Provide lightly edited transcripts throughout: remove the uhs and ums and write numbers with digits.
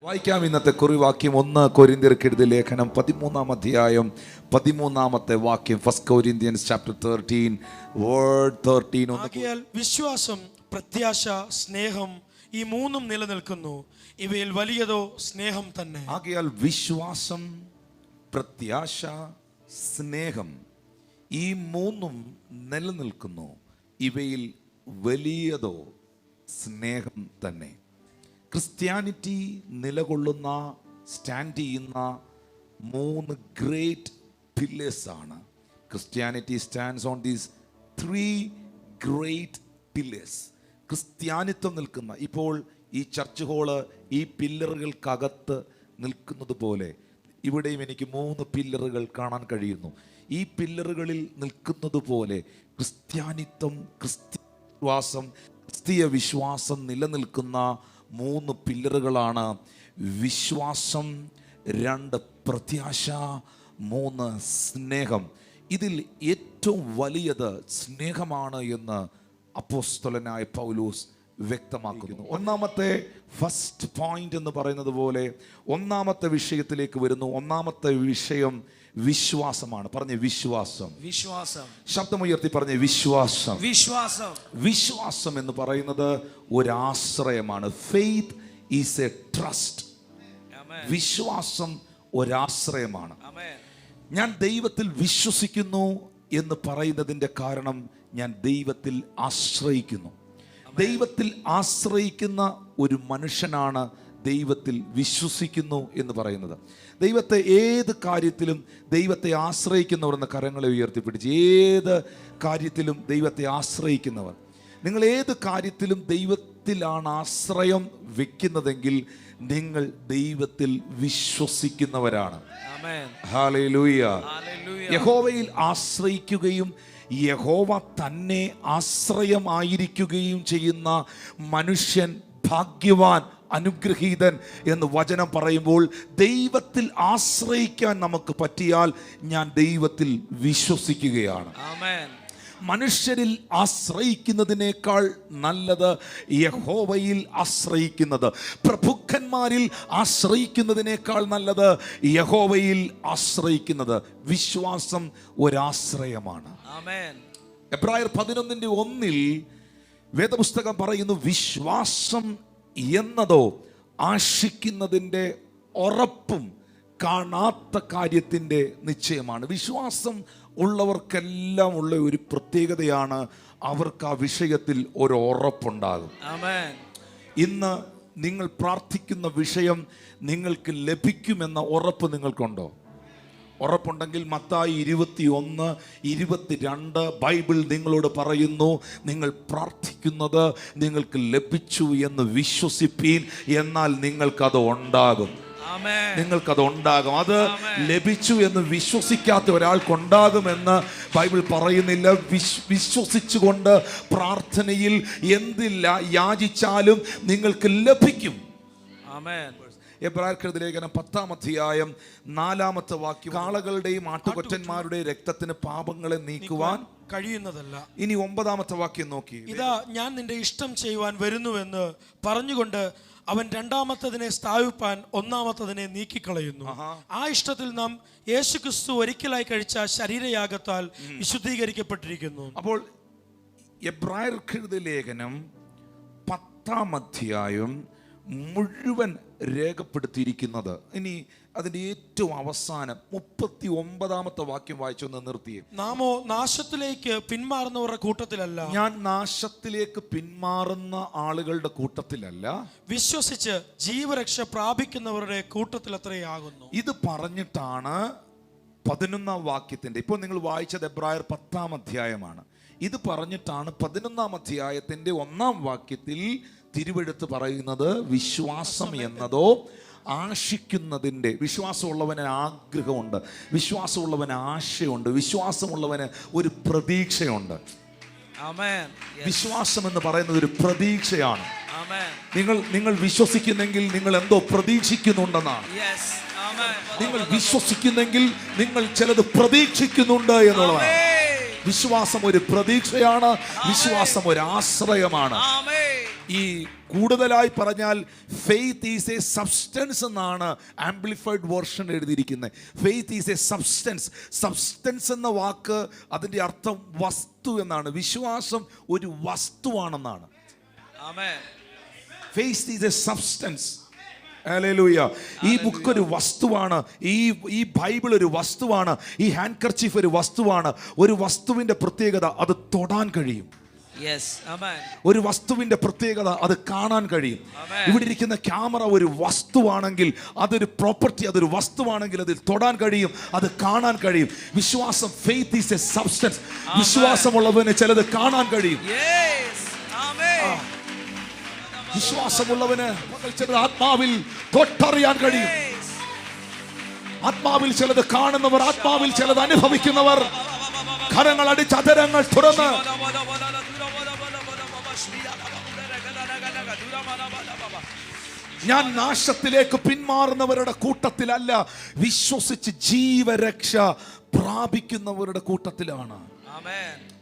വായിക്കാം ഇന്നത്തെ കുറിവാക്യം 1 കൊരിന്ത്യർക്കെഴുതിയ ലേഖനം 13-ാം അധ്യായം 13-ാമത്തെ വാക്യം. 1 Corinthians chapter 13 word 13. ആകയാൽ വിശ്വാസം, പ്രത്യാശ, സ്നേഹം ഈ മൂന്നും നിലനിൽക്കുന്നു. ഇവയിൽ വലിയതോ സ്നേഹം തന്നെ. ആകയാൽ വിശ്വാസം, പ്രത്യാശ, സ്നേഹം ഈ മൂന്നും നിലനിൽക്കുന്നു. ഇവയിൽ വലിയതോ സ്നേഹം തന്നെ. ക്രിസ്ത്യാനിറ്റി നിലകൊള്ളുന്ന, സ്റ്റാൻഡ് ചെയ്യുന്ന 3 ഗ്രേറ്റ് പില്ലേഴ്സാണ്. Christianity stands on these 3 great pillars. ക്രിസ്ത്യാനിത്വം നിൽക്കുന്ന, ഇപ്പോൾ ഈ ചർച്ച് ഹോള് ഈ പില്ലറുകൾക്കകത്ത് നിൽക്കുന്നത് പോലെ ഇവിടെയും എനിക്ക് 3 പില്ലറുകൾ കാണാൻ കഴിയുന്നു. ഈ പില്ലറുകളിൽ നിൽക്കുന്നത് പോലെ ക്രിസ്ത്യാനിത്വം, ക്രിസ്തീയ വിശ്വാസം നിലനിൽക്കുന്ന 3 പില്ലറുകളാണ്. വിശ്വാസം, 2 പ്രത്യാശ, 3 സ്നേഹം. ഇതിൽ ഏറ്റവും വലിയത് സ്നേഹമാണ് എന്ന് അപ്പോസ്തലനായ പൗലോസ് വ്യക്തമാക്കുന്നു. ഒന്നാമത്തെ ഫസ്റ്റ് പോയിന്റ് എന്ന് പറയുന്നത് പോലെ ഒന്നാമത്തെ വിഷയത്തിലേക്ക് വരുന്നു. ഒന്നാമത്തെ വിഷയം വിശ്വാസമാണ്. പറഞ്ഞേ വിശ്വാസം. വിശ്വാസം. ശബ്ദമുയർത്തി പറഞ്ഞേ വിശ്വാസം. വിശ്വാസം. വിശ്വാസം എന്ന് പറയുന്നത് ഒരാശ്രയമാണ്. Faith is a trust. വിശ്വാസം ഒരാശ്രയമാണ്. ഞാൻ ദൈവത്തിൽ വിശ്വസിക്കുന്നു എന്ന് പറയുന്നതിൻ്റെ കാരണം ഞാൻ ദൈവത്തിൽ ആശ്രയിക്കുന്നു. ദൈവത്തിൽ ആശ്രയിക്കുന്ന ഒരു മനുഷ്യനാണ് ദൈവത്തിൽ വിശ്വസിക്കുന്നു എന്ന് പറയുന്നത്. ദൈവത്തെ ഏത് കാര്യത്തിലും ദൈവത്തെ ആശ്രയിക്കുന്നവർ എന്ന കരങ്ങളെ ഉയർത്തിപ്പിടിച്ച്, ഏത് കാര്യത്തിലും ദൈവത്തെ ആശ്രയിക്കുന്നവർ, നിങ്ങൾ ഏത് കാര്യത്തിലും ദൈവത്തിലാണ് ആശ്രയം വെക്കുന്നതെങ്കിൽ നിങ്ങൾ ദൈവത്തിൽ വിശ്വസിക്കുന്നവരാണ്. ഹല്ലേലൂയ. യഹോവയിൽ ആശ്രയിക്കുകയും യഹോവ തന്നെ ആശ്രയമായിരിക്കുകയും ചെയ്യുന്ന മനുഷ്യൻ ഭാഗ്യവാൻ, അനുഗ്രഹീതൻ എന്ന് വചനം പറയുമ്പോൾ ദൈവത്തിൽ ആശ്രയിക്കാൻ നമുക്ക് പറ്റിയാൽ ഞാൻ ദൈവത്തിൽ വിശ്വസിക്കുകയാണ്. മനുഷ്യരിൽ ആശ്രയിക്കുന്നതിനേക്കാൾ നല്ലത് യഹോവയിൽ ആശ്രയിക്കുന്നത്. പ്രഭുക്കന്മാരിൽ ആശ്രയിക്കുന്നതിനേക്കാൾ നല്ലത് യഹോവയിൽ ആശ്രയിക്കുന്നത്. വിശ്വാസം ഒരാശ്രയമാണ്. എബ്രായർ 11:1 വേദപുസ്തകം പറയുന്നു, വിശ്വാസം എന്നതോ ആശിക്കുന്നതിൻ്റെ ഉറപ്പും കാണാത്ത കാര്യത്തിൻ്റെ നിശ്ചയമാണ്. വിശ്വാസം ഉള്ളവർക്കെല്ലാം ഉള്ള ഒരു പ്രത്യേകതയാണ്, അവർക്ക് ആ വിഷയത്തിൽ ഒരു ഉറപ്പുണ്ടാകും. ഇന്ന് നിങ്ങൾ പ്രാർത്ഥിക്കുന്ന വിഷയം നിങ്ങൾക്ക് ലഭിക്കുമെന്ന ഉറപ്പ് നിങ്ങൾക്കുണ്ടോ? ഉറപ്പുണ്ടെങ്കിൽ മത്തായി 21:22 ബൈബിൾ നിങ്ങളോട് പറയുന്നു, നിങ്ങൾ പ്രാർത്ഥിക്കുന്നത് നിങ്ങൾക്ക് ലഭിച്ചു എന്ന് വിശ്വസിപ്പീൻ, എന്നാൽ നിങ്ങൾക്കത് ഉണ്ടാകും. നിങ്ങൾക്കത് ഉണ്ടാകും. അത് ലഭിച്ചു എന്ന് വിശ്വസിക്കാത്ത ഒരാൾക്കുണ്ടാകുമെന്ന് ബൈബിൾ പറയുന്നില്ല. വിശ്വസിച്ചുകൊണ്ട് പ്രാർത്ഥനയിൽ എന്തില്ല യാചിച്ചാലും നിങ്ങൾക്ക് ലഭിക്കും. എബ്രായർക്കെഴുതിയ ലേഖനം 10-ാം അധ്യായം 4-ാമത്തെ വാക്യം, കാളകളുടെയും ആട്ടുകൊറ്റന്മാരുടെയും രക്തത്തിന് പാപങ്ങളെ നീക്കുവാൻ കഴിയുന്നതല്ല. ഇനി 9-ാമത്തെ വാക്യം നോക്കി, ഇതാ ഞാൻ നിന്റെ ഇഷ്ടം ചെയ്യുവാൻ വരുന്നുവെന്ന് പറഞ്ഞുകൊണ്ട് അവൻ രണ്ടാമത്തതിനെ സ്ഥാപിപ്പാൻ ഒന്നാമത്തതിനെ നീക്കിക്കളയുന്നു. ആ ഇഷ്ടത്തിൽ നാം യേശുക്രിസ്തു ഒരിക്കലായി കഴിച്ച ശരീരയാഗത്താൽ വിശുദ്ധീകരിക്കപ്പെട്ടിരിക്കുന്നു. അപ്പോൾ എബ്രായർക്കെഴുതിയ ലേഖനം 10-ാം അധ്യായം മുഴുവൻ രേഖപ്പെടുത്തിയിരിക്കുന്നത്. ഇനി അതിന്റെ ഏറ്റവും അവസാനം 39-ാമത്തെ വാക്യം വായിച്ചൊന്ന് നിർത്തിയേ. നാമോ നാശത്തിലേക്ക് പിന്മാറുന്നവരുടെ കൂട്ടത്തിലല്ല. ഞാൻ നാശത്തിലേക്ക് പിന്മാറുന്ന ആളുകളുടെ കൂട്ടത്തിലല്ല, വിശ്വസിച്ച് ജീവരക്ഷ പ്രാപിക്കുന്നവരുടെ കൂട്ടത്തിൽ അത്രയാകുന്നു. ഇത് പറഞ്ഞിട്ടാണ് 11-ാം വാക്യത്തിന്റെ, ഇപ്പോൾ നിങ്ങൾ വായിച്ചത് എബ്രായർ 10-ാം അധ്യായമാണ്. ഇത് പറഞ്ഞിട്ടാണ് 11-ാം അധ്യായത്തിന്റെ 1-ാം വാക്യത്തിൽ തിരുവെഴുത്ത് പറയുന്നത്, വിശ്വാസം എന്നതോ ആശിക്കുന്നതിൻ്റെ. വിശ്വാസമുള്ളവന് ആഗ്രഹമുണ്ട്, വിശ്വാസമുള്ളവന് ആശയുണ്ട്, വിശ്വാസമുള്ളവന് ഒരു പ്രതീക്ഷയുണ്ട്. വിശ്വാസം എന്ന് പറയുന്നത് ഒരു പ്രതീക്ഷയാണ്. നിങ്ങൾ വിശ്വസിക്കുന്നെങ്കിൽ നിങ്ങൾ എന്തോ പ്രതീക്ഷിക്കുന്നുണ്ടെന്നാണ്. നിങ്ങൾ വിശ്വസിക്കുന്നെങ്കിൽ നിങ്ങൾ ചിലത് പ്രതീക്ഷിക്കുന്നുണ്ട് എന്നുള്ളതാണ്. വിശ്വാസം ഒരു പ്രതീക്ഷയാണ്, വിശ്വാസം ഒരു ആശ്രയമാണ്. ഈ കൂടുതലായി പറഞ്ഞാൽ ഫെയ്ത്ത് ഈസ് എ സബ്സ്റ്റൻസ് എന്നാണ് ആംപ്ലിഫൈഡ് വേർഷൻ എഴുതിയിരിക്കുന്നത്. Faith is a substance. Substance എന്ന വാക്ക് അതിൻ്റെ അർത്ഥം വസ്തു എന്നാണ്. വിശ്വാസം ഒരു വസ്തുവാണെന്നാണ്. Faith is a substance. Hallelujah. ഈ ബുക്ക് ഒരു വസ്തുവാണ്. ഈ ബൈബിൾ ഒരു വസ്തുവാണ്. ഈ ഹാൻഡ് കർച്ചീഫ് ഒരു വസ്തുവാണ്. ഒരു വസ്തുവിൻ്റെ പ്രത്യേകത അത് തൊടാൻ കഴിയും. ഒരു വസ്തുവിന്റെ പ്രത്യേകത അത് കാണാൻ കഴിയും. ഇവിടെ ഇരിക്കുന്ന ക്യാമറ ഒരു വസ്തുവാണെങ്കിൽ, അതൊരു പ്രോപ്പർട്ടി, അതൊരു വസ്തുവാണെങ്കിൽ അതിൽ തൊടാൻ കഴിയും, അത് കാണാൻ കഴിയും. വിശ്വാസം, ഫെയ്ത്ത് ഈസ് എ സബ്സ്റ്റൻസ്. വിശ്വാസമുള്ളവന് ചിലത് കാണാൻ കഴിയും. വിശ്വാസമുള്ളവന് ചിലത് ആത്മാവിൽ തൊട്ടറിയാൻ കഴിയും. ആത്മാവിൽ ചിലത് കാണുന്നവർ, ആത്മാവിൽ ചിലത് അനുഭവിക്കുന്നവർ, കരങ്ങൾ അടിച്ച് അധരങ്ങൾ തുറന്ന് ഞാൻ നാശത്തിലേക്ക് പിന്മാറുന്നവരുടെ കൂട്ടത്തിലല്ല, വിശ്വസിച്ച് ജീവരക്ഷ പ്രാപിക്കുന്നവരുടെ കൂട്ടത്തിലാണ്.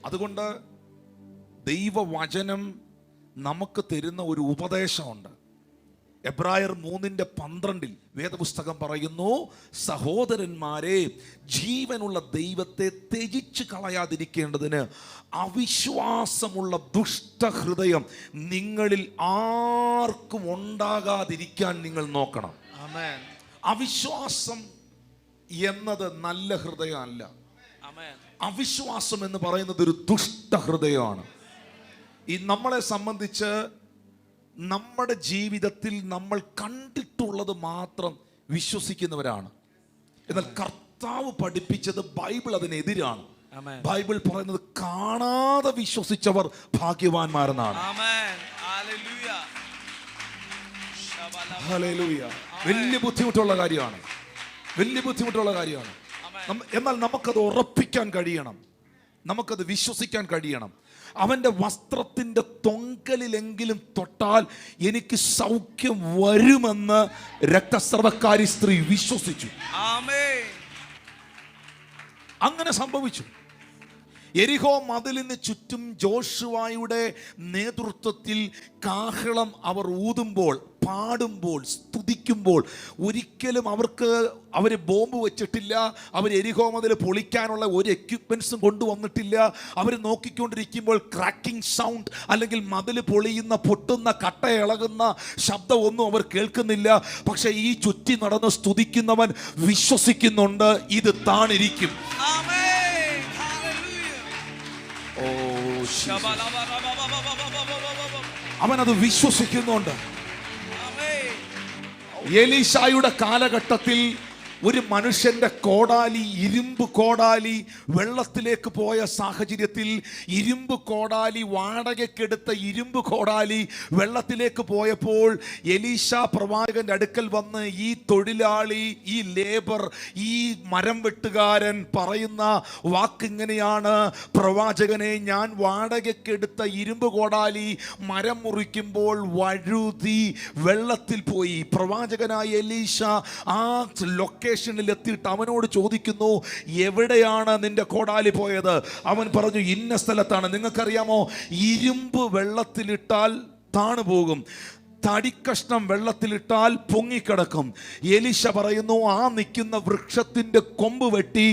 അതുകൊണ്ട് ദൈവവചനം നമുക്ക് തരുന്ന ഒരു ഉപദേശമുണ്ട്. എബ്രായർ 3:12 വേദപുസ്തകം പറയുന്നു, സഹോദരന്മാരെ, ജീവനുള്ള ദൈവത്തെ ത്യജിച്ച് കളയാതിരിക്കേണ്ടതിന് അവിശ്വാസമുള്ള ദുഷ്ടഹൃദയം നിങ്ങളിൽ ആർക്കും ഉണ്ടാകാതിരിക്കാൻ നിങ്ങൾ നോക്കണം. അവിശ്വാസം എന്നത് നല്ല ഹൃദയമല്ല. അവിശ്വാസം എന്ന് പറയുന്നത് ഒരു ദുഷ്ടഹൃദയമാണ്. ഈ നമ്മളെ സംബന്ധിച്ച് നമ്മുടെ ജീവിതത്തിൽ നമ്മൾ കണ്ടിട്ടുള്ളത് മാത്രം വിശ്വസിക്കുന്നവരാണ്. എന്നാൽ കർത്താവ് പഠിപ്പിച്ചത് ബൈബിൾ അതിനെതിരാണ്. ബൈബിൾ പറയുന്നത് കാണാതെ വിശ്വസിച്ചവർ ഭാഗ്യവാന്മാരെന്നാണ്. ഹല്ലേലൂയ. വലിയ ബുദ്ധിമുട്ടുള്ള കാര്യമാണ്. എന്നാൽ നമുക്കത് ഉറപ്പിക്കാൻ കഴിയണം, നമുക്കത് വിശ്വസിക്കാൻ കഴിയണം. അവന്റെ വസ്ത്രത്തിന്റെ തൊങ്കലിലെങ്കിലും തൊട്ടാൽ എനിക്ക് സൗഖ്യം വരുമെന്ന് രക്തസ്രവക്കാരി സ്ത്രീ വിശ്വസിച്ചു. അങ്ങനെ സംഭവിച്ചു. യെരിഹോ മതിലിന് ചുറ്റും ജോഷുവായുടെ നേതൃത്വത്തിൽ കാഹളം അവർ ഊതുമ്പോൾ, പാടുമ്പോൾ, സ്തുതിക്കുമ്പോൾ ഒരിക്കലും അവർ ബോംബ് വെച്ചിട്ടില്ല. അവർ യെരിഹോ മതിൽ പൊളിക്കാനുള്ള ഒരു എക്യുപ്മെന്റ്സും കൊണ്ടുവന്നിട്ടില്ല. അവർ നോക്കിക്കൊണ്ടിരിക്കുമ്പോൾ ക്രാക്കിംഗ് സൗണ്ട് അല്ലെങ്കിൽ മതിൽ പൊളിയുന്ന, പൊട്ടുന്ന, കട്ട ഇളകുന്ന ശബ്ദമൊന്നും അവർ കേൾക്കുന്നില്ല. പക്ഷെ ഈ ചുറ്റി നടന്ന് സ്തുതിക്കുന്നവൻ വിശ്വസിക്കുന്നുണ്ട്, ഇത് താണിരിക്കും. അവനത് വിശ്വസിക്കുന്നുണ്ട്. എലീശായുടെ കാലഘട്ടത്തിൽ ഒരു മനുഷ്യന്റെ കോടാലി, ഇരുമ്പ് കോടാലി വെള്ളത്തിലേക്ക് പോയ സാഹചര്യത്തിൽ, ഇരുമ്പ് കോടാലി, വാടകയ്ക്കെടുത്ത ഇരുമ്പ് കോടാലി വെള്ളത്തിലേക്ക് പോയപ്പോൾ എലീശ പ്രവാചകന്റെ അടുക്കൽ വന്ന് ഈ തൊഴിലാളി, ഈ ലേബർ, ഈ മരം വെട്ടുകാരൻ പറയുന്ന വാക്കിങ്ങനെയാണ്, പ്രവാചകനെ, ഞാൻ വാടകയ്ക്കെടുത്ത ഇരുമ്പ് കോടാലി മരം മുറിക്കുമ്പോൾ വഴുതി വെള്ളത്തിൽ പോയി. പ്രവാചകനായ എലീശ ആ എത്തിയിട്ട് അവനോട് ചോദിക്കുന്നു, എവിടെയാണ് നിന്റെ കോടാലി പോയത്? അവൻ പറഞ്ഞു, ഇന്ന സ്ഥലത്താണ്. നിങ്ങൾക്കറിയാമോ, ഇരുമ്പ് വെള്ളത്തിലിട്ടാൽ താണു പോകും, തടിക്കഷ്ണം വെള്ളത്തിലിട്ടാൽ പൊങ്ങിക്കിടക്കും. എലീശ പറയുന്നു, ആ നിൽക്കുന്ന വൃക്ഷത്തിന്റെ കൊമ്പ് വെട്ടി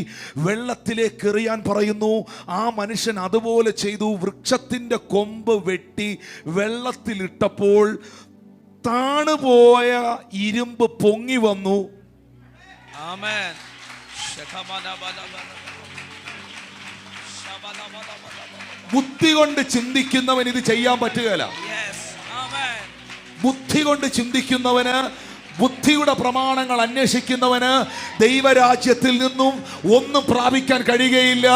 വെള്ളത്തിലേക്ക് എറിയാൻ പറയുന്നു. ആ മനുഷ്യൻ അതുപോലെ ചെയ്തു. വൃക്ഷത്തിന്റെ കൊമ്പ് വെട്ടി വെള്ളത്തിലിട്ടപ്പോൾ താണുപോയ ഇരുമ്പ് പൊങ്ങി വന്നു. ബുദ്ധി കൊണ്ട് ചിന്തിക്കുന്നവൻ ഇത് ചെയ്യാൻ പറ്റുകയില്ല. ബുദ്ധി കൊണ്ട് ചിന്തിക്കുന്നവന്, ബുദ്ധിയുടെ പ്രമാണങ്ങൾ അന്വേഷിക്കുന്നവന് ദൈവരാജ്യത്തിൽ നിന്നും ഒന്നും പ്രാപിക്കാൻ കഴിയുകയില്ല.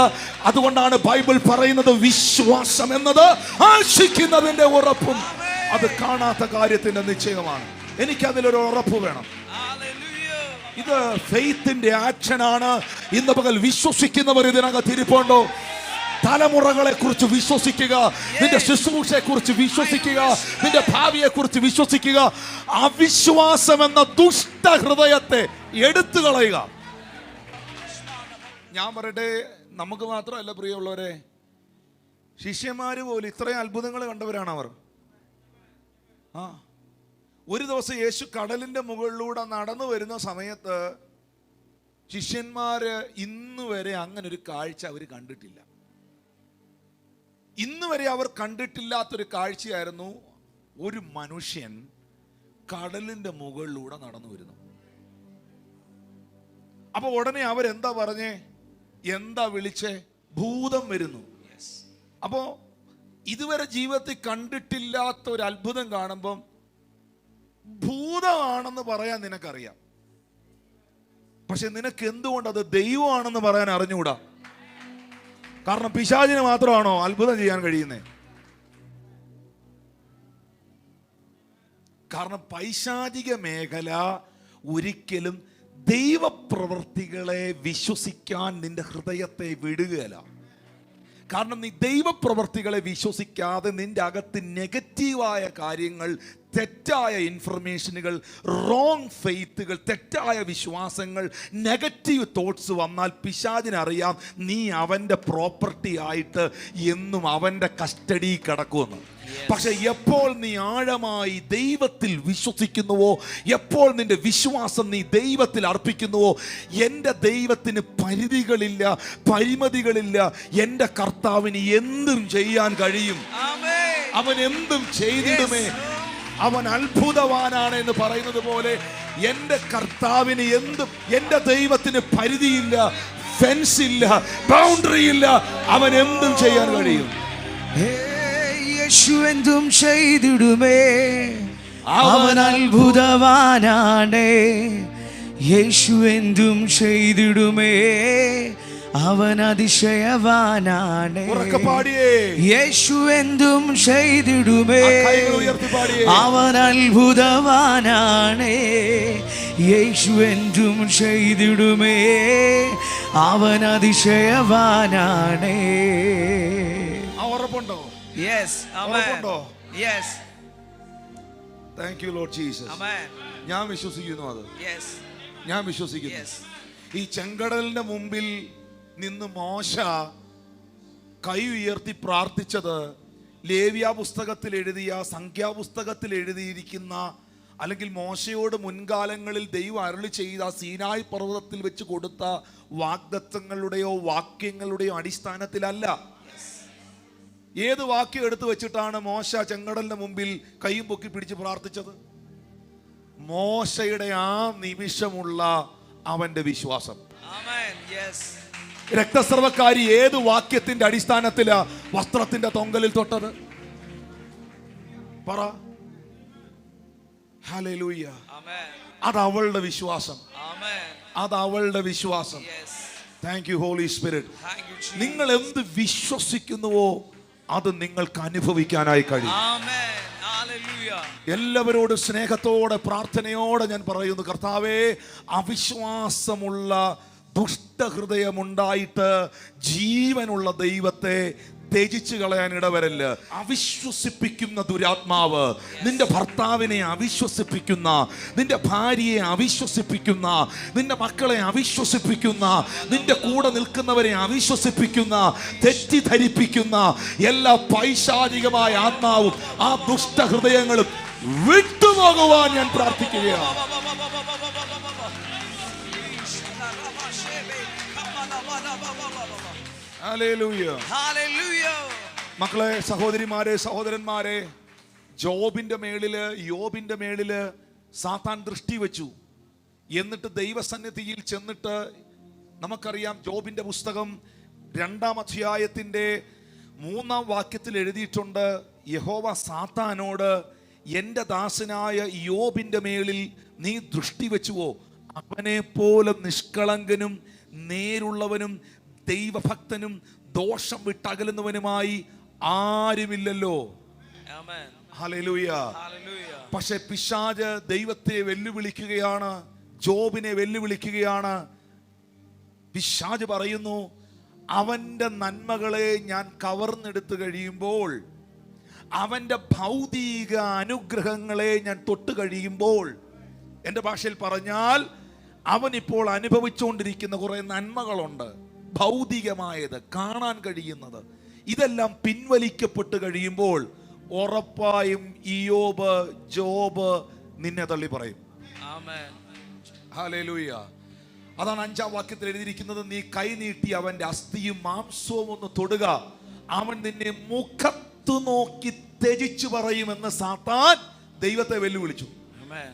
അതുകൊണ്ടാണ് ബൈബിൾ പറയുന്നത്, വിശ്വാസം എന്നത് ആശിക്കുന്നതിന്റെ ഉറപ്പും അത് കാണാത്ത കാര്യത്തിന്റെ നിശ്ചയമാണ്. എനിക്കതിലൊരു ഉറപ്പ് വേണം. ഇത് ഫെയ്ത്തിന്റെ ആക്ഷനാണ്. ഇന്ന് പകൽ വിശ്വസിക്കുന്നവർ ഇതിനകത്ത് ഇരിപ്പുണ്ടോ? തലമുറകളെ കുറിച്ച് വിശ്വസിക്കുക, നിന്റെ ശുശ്രൂഷയെ കുറിച്ച് വിശ്വസിക്കുക, നിന്റെ ഭാവിയെ കുറിച്ച് വിശ്വസിക്കുക. അവിശ്വാസം എന്ന ദുഷ്ടഹൃദയത്തെ എടുത്തു കളയുക. ഞാൻ പറയട്ടെ, നമുക്ക് മാത്രമല്ല പ്രിയമുള്ളവരെ, ശിഷ്യന്മാര് പോലും ഇത്രയും അത്ഭുതങ്ങൾ കണ്ടവരാണ് അവർ. ആ, ഒരു ദിവസം യേശു കടലിന്റെ മുകളിലൂടെ നടന്നു വരുന്ന സമയത്ത് ശിഷ്യന്മാര് ഇന്ന് വരെ അങ്ങനെ ഒരു കാഴ്ച അവർ കണ്ടിട്ടില്ല. ഇന്ന് വരെ അവർ കണ്ടിട്ടില്ലാത്തൊരു കാഴ്ചയായിരുന്നു ഒരു മനുഷ്യൻ കടലിന്റെ മുകളിലൂടെ നടന്നു വരുന്നു. അപ്പൊ ഉടനെ അവരെന്താ പറഞ്ഞേ? എന്താ വിളിച്ചേ? ഭൂതം വരുന്നു. അപ്പോ ഇതുവരെ ജീവിതത്തിൽ കണ്ടിട്ടില്ലാത്ത ഒരു അത്ഭുതം കാണുമ്പം ഭൂതമാണെന്ന് പറയാൻ നിനക്കറിയാം. പക്ഷെ നിനക്ക് എന്തുകൊണ്ട് അത് ദൈവമാണെന്ന് പറയാൻ അറിഞ്ഞുകൂടാ? കാരണം പിശാചിന് മാത്രമാണോ അത്ഭുതം ചെയ്യാൻ കഴിയുന്നത്? കാരണം പൈശാചിക മേഖല ഒരിക്കലും ദൈവപ്രവൃത്തികളെ വിശ്വസിക്കാൻ നിന്റെ ഹൃദയത്തെ വിടുകയില്ല. കാരണം നീ ദൈവപ്രവൃത്തികളെ വിശ്വസിക്കാതെ നിന്റെ അകത്ത് നെഗറ്റീവായ കാര്യങ്ങൾ, തെറ്റായ ഇൻഫർമേഷനുകൾ, റോങ് ഫെയ്ത്തുകൾ, തെറ്റായ വിശ്വാസങ്ങൾ, നെഗറ്റീവ് തോട്ട്സ് വന്നാൽ പിശാചിനറിയാം നീ അവൻ്റെ പ്രോപ്പർട്ടി ആയിട്ട് എന്നും അവൻ്റെ കസ്റ്റഡി കിടക്കുമെന്ന്. പക്ഷെ എപ്പോൾ നീ ആഴമായി ദൈവത്തിൽ വിശ്വസിക്കുന്നുവോ, എപ്പോൾ നിന്റെ വിശ്വാസം നീ ദൈവത്തിൽ അർപ്പിക്കുന്നുവോ, എൻ്റെ ദൈവത്തിന് പരിധികളില്ല, പരിമിതികളില്ല. എൻ്റെ കർത്താവിന് എന്തും ചെയ്യാൻ കഴിയും. അവൻ എന്തും ചെയ്തിടുമേ. അവൻ അത്ഭുതവാനാണ് എന്ന് പറയുന്നത് പോലെ എൻ്റെ കർത്താവിന് എന്തും, എൻ്റെ ദൈവത്തിന് പരിധിയില്ല, ഫെൻസ് ഇല്ല, ബൗണ്ടറി ഇല്ല. അവൻ എന്തും ചെയ്യാൻ കഴിയും. യേശു എന്തും ചെയ്തിടുമേ. അവൻ അത്ഭുതവാനാണ്. യേശു എന്തും ചെയ്തിടുമേ. അവൻ അതിശയവാനാണ്. യേശു എന്തും ചെയ്തിടുമേ. അവൻ അത്ഭുതവാനാണ്. യേശു എന്തും ചെയ്തിടുമേ. അവൻ അതിശയവാനാണ്. ഉറപ്പുണ്ടോ? Yes, amen. Yes. Thank you Lord Jesus. Amen. ഞാൻ വിശ്വസിക്കുന്നു അത്. Yes. ഞാൻ വിശ്വസിക്കുന്നു. Yes. ഈ ചെങ്കടലിന്റെ മുമ്പിൽ നിന്ന് മോശ കൈ ഉയർത്തി പ്രാർത്ഥിച്ചത് ലേവ്യ പുസ്തകത്തിൽ എഴുതിയ, സംഖ്യാപുസ്തകത്തിൽ എഴുതിയിരിക്കുന്ന, അല്ലെങ്കിൽ മോശയോട് മുൻകാലങ്ങളിൽ ദൈവം അരുളി ചെയ്ത സീനായ് പർവ്വതത്തിൽ വെച്ച് കൊടുത്ത വാഗ്ദത്തങ്ങളുടെയോ വാക്യങ്ങളുടെയോ അടിസ്ഥാനത്തിലല്ല. ഏത് വാക്യം എടുത്തു വെച്ചിട്ടാണ് മോശ ചെങ്കടലിന്റെ മുമ്പിൽ കൈയും പൊക്കി പിടിച്ച് പ്രാർത്ഥിച്ചത്? മോശയുടെ ആ നിമിഷമുള്ള അവന്റെ വിശ്വാസം. രക്തസ്രവക്കാരി ഏത് വാക്യത്തിന്റെ അടിസ്ഥാനത്തിലാ വസ്ത്രത്തിന്റെ തൊങ്കലിൽ തൊട്ടത്? പറ. ഹല്ലേലൂയ. അത് അവളുടെ വിശ്വാസം. അത് അവളുടെ വിശ്വാസം. Thank you holy spirit. നിങ്ങൾ എന്ത് വിശ്വസിക്കുന്നുവോ അത് നിങ്ങൾക്ക് അനുഭവിക്കാനായി കഴിയും. എല്ലാവരോടും സ്നേഹത്തോടെ, പ്രാർത്ഥനയോടെ ഞാൻ പറയുന്നു, കർത്താവേ, അവിശ്വാസമുള്ള ദുഷ്ടഹൃദയമുണ്ടായിട്ട് ജീവനുള്ള ദൈവത്തെ ത്യജിച്ചു കളയാൻ ഇടവരല്ല. അവിശ്വസിപ്പിക്കുന്ന ദുരാത്മാവ് നിന്റെ ഭർത്താവിനെ അവിശ്വസിപ്പിക്കുന്ന, നിന്റെ ഭാര്യയെ അവിശ്വസിപ്പിക്കുന്ന, നിന്റെ മക്കളെ അവിശ്വസിപ്പിക്കുന്ന, നിന്റെ കൂടെ നിൽക്കുന്നവരെ അവിശ്വസിപ്പിക്കുന്ന, തെറ്റിദ്ധരിപ്പിക്കുന്ന എല്ലാ പൈശാചികമായ ആത്മാവും ആ ദുഷ്ടഹൃദയങ്ങളും വിട്ടുപോകുവാൻ ഞാൻ പ്രാർത്ഥിക്കുകയാണ്. മക്കളെ, സഹോദരിമാരെ, സഹോദരന്മാരെ, യോബിന്റെ മേളില് സാത്താൻ ദൃഷ്ടി വെച്ചു. എന്നിട്ട് ദൈവസന്നിധിയിൽ ചെന്നിട്ട്, നമുക്കറിയാം യോബിന്റെ പുസ്തകം 2-ാം അധ്യായത്തിന്റെ 3-ാം വാക്യത്തിൽ എഴുതിയിട്ടുണ്ട്, യഹോവ സാത്താനോട്, എൻ്റെ ദാസനായ യോബിന്റെ മേളിൽ നീ ദൃഷ്ടി വെച്ചുവോ? അവനെ പോലെ നിഷ്കളങ്കനും നേരുള്ളവനും ദൈവഭക്തനും ദോഷം വിട്ടകലുന്നവനുമായി ആരുമില്ലല്ലോ. ഹല്ലേലൂയ. പക്ഷെ പിശാച് ദൈവത്തെ വെല്ലുവിളിക്കുകയാണ്, ജോബിനെ വെല്ലുവിളിക്കുകയാണ്. പിശാച് പറയുന്നു, അവന്റെ നന്മകളെ ഞാൻ കവർന്നെടുത്തു കഴിയുമ്പോൾ, അവന്റെ ഭൗതിക അനുഗ്രഹങ്ങളെ ഞാൻ തൊട്ട് കഴിയുമ്പോൾ, എൻ്റെ ഭാഷയിൽ പറഞ്ഞാൽ അവൻ ഇപ്പോൾ അനുഭവിച്ചുകൊണ്ടിരിക്കുന്ന കുറെ നന്മകളുണ്ട്, ഭൗതികമായത്, കാണാൻ കഴിയുന്നത്. ഇതെല്ലാം പിൻവലിക്കപ്പെട്ട് കഴിയുമ്പോൾ ഉറപ്പായും ഇയ്യോബ്, ജോബ് നിന്നെ തള്ളി പറയും. ആമേൻ. ഹല്ലേലൂയ. അതാണ് 5-ാം വാക്യത്തിൽ എഴുതിയിരിക്കുന്നത്, നീ കൈ നീട്ടി അവന്റെ അസ്ഥിയും മാംസവും ഒന്ന് തൊടുക, അവൻ നിന്നെ മുഖത്തു നോക്കി ത്യജിച്ചു പറയുമെന്ന് സാത്താൻ ദൈവത്തെ വെല്ലുവിളിച്ചു. ആമേൻ.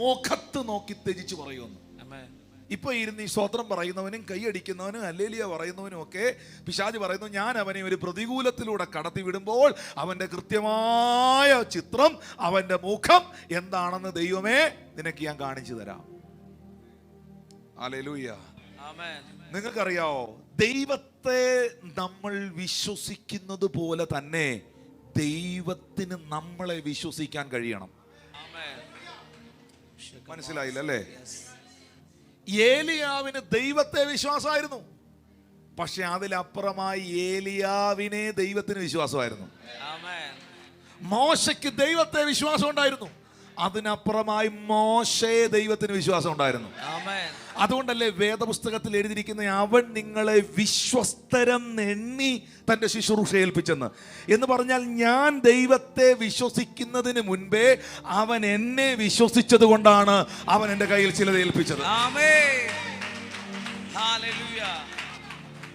മുഖത്ത് നോക്കി ത്യജിച്ചു പറയുമെന്ന്. ആമേൻ. ഇപ്പൊ ഇരുന്ന് ഈ സ്തോത്രം പറയുന്നവനും കൈയടിക്കുന്നവനും ഹല്ലേലൂയ പറയുന്നവനും ഒക്കെ പിശാച് പറയുന്നു, ഞാൻ അവനെ ഒരു പ്രതികൂലത്തിലൂടെ കടത്തി വിടുമ്പോൾ അവന്റെ കൃത്യമായ ചിത്രം, അവന്റെ മുഖം എന്താണെന്ന് ദൈവമേ നിനക്ക് ഞാൻ കാണിച്ചു തരാം. ഹല്ലേലൂയ. ആമേൻ. നിങ്ങൾക്കറിയാവോ, ദൈവത്തെ നമ്മൾ വിശ്വസിക്കുന്നത് പോലെ തന്നെ ദൈവത്തിന് നമ്മളെ വിശ്വസിക്കാൻ കഴിയണം. ആമേൻ. മനസ്സിലായില്ല അല്ലേ? ഏലിയാവിന് ദൈവത്തെ വിശ്വാസമായിരുന്നു, പക്ഷെ അതിലപ്പുറമായി ഏലിയാവിനെ ദൈവത്തിന് വിശ്വാസമായിരുന്നു. ആമേൻ. മോശയ്ക്ക് ദൈവത്തെ വിശ്വാസം ഉണ്ടായിരുന്നു, അതിനപ്പുറമായി മോശയെ ദൈവത്തിന് വിശ്വാസം ഉണ്ടായിരുന്നു. ആമേൻ. അതുകൊണ്ടല്ലേ വേദപുസ്തകത്തിൽ എഴുതിയിരിക്കുന്ന, അവൻ നിങ്ങളെ വിശ്വസ്തരെന്നെണ്ണി തന്റെ ശുശ്രൂഷ ഏൽപ്പിച്ചെന്ന്. എന്ന് പറഞ്ഞാൽ ഞാൻ ദൈവത്തെ വിശ്വസിക്കുന്നതിന് മുൻപേ അവൻ എന്നെ വിശ്വസിച്ചത് കൊണ്ടാണ് അവൻ എൻ്റെ കയ്യിൽ ചിലത് ഏൽപ്പിച്ചത്. ആമേൻ. ഹല്ലേലൂയ.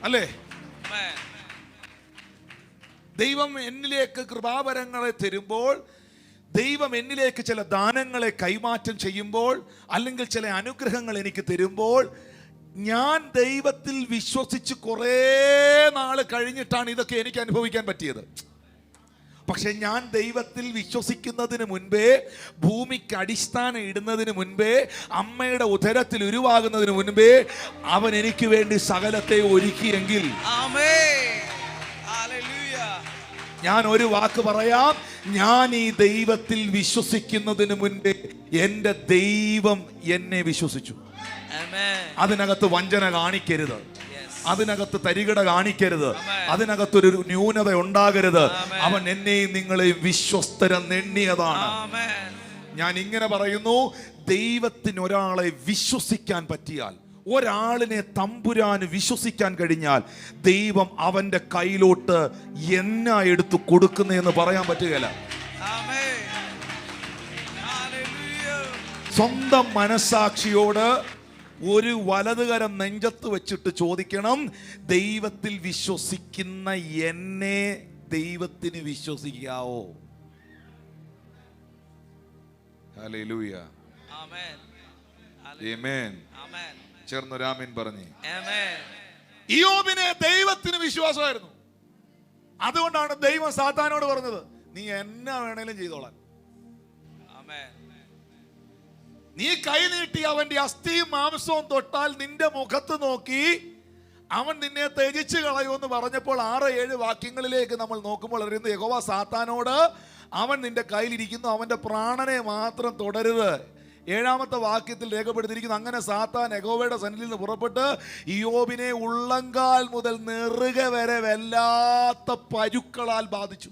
അല്ലേ? ആമേൻ. ദൈവം എന്നിലേക്ക് കൃപാവരങ്ങളെ തരുമ്പോൾ, ദൈവം എന്നിലേക്ക് ചില ദാനങ്ങളെ കൈമാറ്റം ചെയ്യുമ്പോൾ, അല്ലെങ്കിൽ ചില അനുഗ്രഹങ്ങൾ എനിക്ക് തരുമ്പോൾ, ഞാൻ ദൈവത്തിൽ വിശ്വസിച്ച് കുറേ നാൾ കഴിഞ്ഞിട്ടാണ് ഇതൊക്കെ എനിക്ക് അനുഭവിക്കാൻ പറ്റിയത്. പക്ഷെ ഞാൻ ദൈവത്തിൽ വിശ്വസിക്കുന്നതിന് മുൻപേ, ഭൂമിക്ക് അടിസ്ഥാനം ഇടുന്നതിന് മുൻപേ, അമ്മയുടെ ഉദരത്തിൽ ഉരുവാകുന്നതിന് മുൻപേ അവൻ എനിക്ക് വേണ്ടി സകലത്തെ ഒരുക്കിയെങ്കിൽ, ആമേൻ. ഹല്ലേലൂയ. ഞാൻ ഒരു വാക്ക് പറയാം, ഞാൻ ഈ ദൈവത്തിൽ വിശ്വസിക്കുന്നതിന് മുൻപേ എൻ്റെ ദൈവം എന്നെ വിശ്വസിച്ചു. ആമേൻ. അതിനകത്ത് വഞ്ചന കാണിക്കരുത്, യെസ്. അതിനകത്ത് തരികിട കാണിക്കരുത്, ആമേൻ. അതിനകത്തൊരു ന്യൂനത ഉണ്ടാകരുത്. ആമേൻ. അവൻ എന്നെയും നിങ്ങളെയും വിശ്വസ്തരെന്നെണ്ണിയതാണ്. ആമേൻ. ഞാൻ ഇങ്ങനെ പറയുന്നു, ദൈവത്തിന് ഒരാളെ വിശ്വസിക്കാൻ പറ്റിയാൽ, ഒരാളിനെ തമ്പുരാന് വിശ്വസിക്കാൻ കഴിഞ്ഞാൽ, ദൈവം അവന്റെ കയ്യിലോട്ട് എന്നാ എടുത്തു കൊടുക്കുന്നതെന്ന് പറയാൻ പറ്റുകയില്ല. ആമേൻ. ഹല്ലേലൂയ. സ്വന്തം മനസാക്ഷിയോട് ഒരു വലതുകരം നെഞ്ചത്ത് വെച്ചിട്ട് ചോദിക്കണം, ദൈവത്തിൽ വിശ്വസിക്കുന്ന എന്നെ ദൈവത്തിന് വിശ്വസിക്കാവോ? ഹല്ലേലൂയ. ആമേൻ. ആമേൻ. ആമേൻ. ചേർന്നൊരാമേൻ പറഞ്ഞേ. ആമേൻ. ഇയ്യോബിനെ ദൈവത്തിന് വിശ്വാസമായിരുന്നു. അതുകൊണ്ടാണ് ദൈവം സാത്താനോട് പറഞ്ഞത്, നീ എന്നാ വേണേലും ചെയ്തോളാൻ. ആമേൻ. നീ കൈ നീട്ടി അവന്റെ അസ്ഥിയും മാംസവും തൊട്ടാൽ നിന്റെ മുഖത്ത് നോക്കി അവൻ നിന്നെ ത്യജിച്ച് കളയുമെന്ന് പറഞ്ഞപ്പോൾ 6-7 വാക്യങ്ങളിലേക്ക് നമ്മൾ നോക്കുമ്പോൾ അറിയുന്നത്, യഹോവ സാത്താനോട്, അവൻ നിന്റെ കയ്യിലിരിക്കുന്നു, അവന്റെ പ്രാണനെ മാത്രം തുടരുത്. 7-ാമത്തെ വാക്യത്തിൽ രേഖപ്പെടുത്തിയിരിക്കുന്നു, അങ്ങനെ സാത്താൻ യഹോവയുടെ സന്നിധിയിൽ നിന്ന് പുറപ്പെട്ട് ഇയ്യോബിനെ ഉള്ളങ്കാൽ മുതൽ നെറുക വരെ വല്ലാത്ത പരുക്കളാൽ ബാധിച്ചു.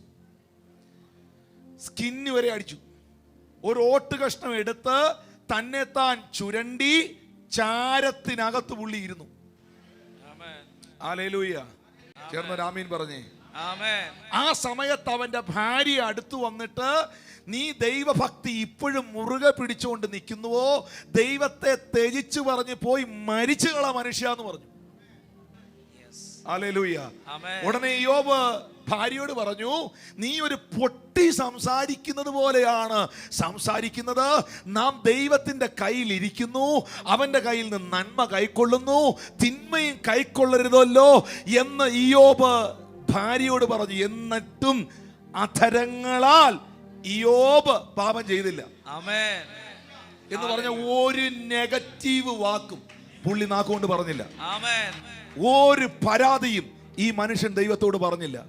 സ്കിന്ന് വരെ അടിച്ചു. ഒരു ഓട്ട് കഷ്ണം എടുത്ത് തന്നെത്താൻ ചുരണ്ടി ചാരത്തിനകത്ത് പുള്ളിയിരുന്നു. ഹല്ലേലൂയ. ചേർന്നൊരാമീൻ പറഞ്ഞേ. ആമേൻ. ആ സമയത്ത് അവന്റെ ഭാര്യ അടുത്തു വന്നിട്ട്, നീ ദൈവഭക്തി ഇപ്പോഴും മുറുകെ പിടിച്ചുകൊണ്ട് നിൽക്കുന്നുവോ? ദൈവത്തെ ത്യജിച്ചു പറഞ്ഞ് പോയി മരിച്ചുകള മനുഷ്യ എന്ന് പറഞ്ഞു. ഹല്ലേലൂയ. ഉടനെ ഇയ്യോബ് ഭാര്യയോട് പറഞ്ഞു, നീ ഒരു പൊട്ടി സംസാരിക്കുന്നത് പോലെയാണ് സംസാരിക്കുന്നത്. നാം ദൈവത്തിന്റെ കയ്യിൽ ഇരിക്കുന്നു, അവന്റെ കയ്യിൽ നിന്ന് നന്മ കൈക്കൊള്ളുന്നു, തിന്മയും കൈക്കൊള്ളരുതല്ലോ എന്ന് ഇയ്യോബ് ഭാര്യയോട് പറഞ്ഞു. എന്നിട്ടും അധരങ്ങളാൽ ഇയ്യോബ് പാപം ചെയ്തില്ല. ആമേൻ. എന്ന് പറഞ്ഞ ഒരു നെഗറ്റീവ് വാക്കും പുള്ളി നാക്കുകൊണ്ട് പറഞ്ഞില്ല. ആമേൻ. ഒരു പരാതിയും ഈ മനുഷ്യൻ ദൈവത്തോട് പറഞ്ഞില്ല.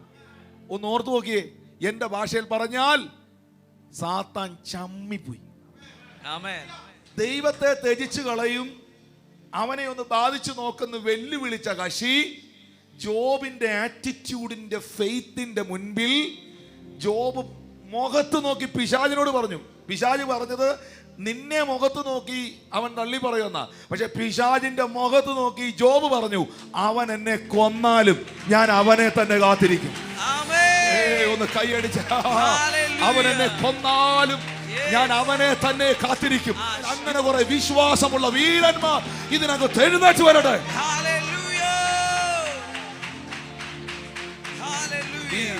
ഒന്ന് ഓർത്തു നോക്കിയേ, എന്റെ ഭാഷയിൽ പറഞ്ഞാൽ സാത്താൻ ചമ്മിപ്പോയി. ആമേൻ. ദൈവത്തെ ത്യജിച്ചു കളയും, അവനെ ഒന്ന് ബാധിച്ചു നോക്കുന്ന വെല്ലുവിളിച്ച കക്ഷി ജോബിന്റെ ആറ്റിറ്റ്യൂഡിന്റെ ഫെയ്ത്തിന്റെ മുൻപിൽ ജോബ് മുഖത്ത് നോക്കി പിശാചിനോട് പറഞ്ഞു. പിശാച് പറഞ്ഞത് നിന്നെ മുഖത്ത് നോക്കി അവൻ തള്ളി പറയുന്ന, പക്ഷെ പിശാചിന്റെ മുഖത്ത് നോക്കി ജോബ് പറഞ്ഞു, അവൻ എന്നെ കൊന്നാലും ഞാൻ അവനെ തന്നെ കാത്തിരിക്കും. ആമേൻ. ഒന്ന് ഒന്ന് കൈയടിച്ച് അവൻ എന്നെ കൊന്നാലും ഞാൻ അവനെ തന്നെ കാത്തിരിക്കും. അങ്ങനെ കുറെ വിശ്വാസമുള്ള വീരന്മാർ ഇതിനകത്ത് എഴുന്നേറ്റ് വരട്ടെ. Hallelujah. Hallelujah.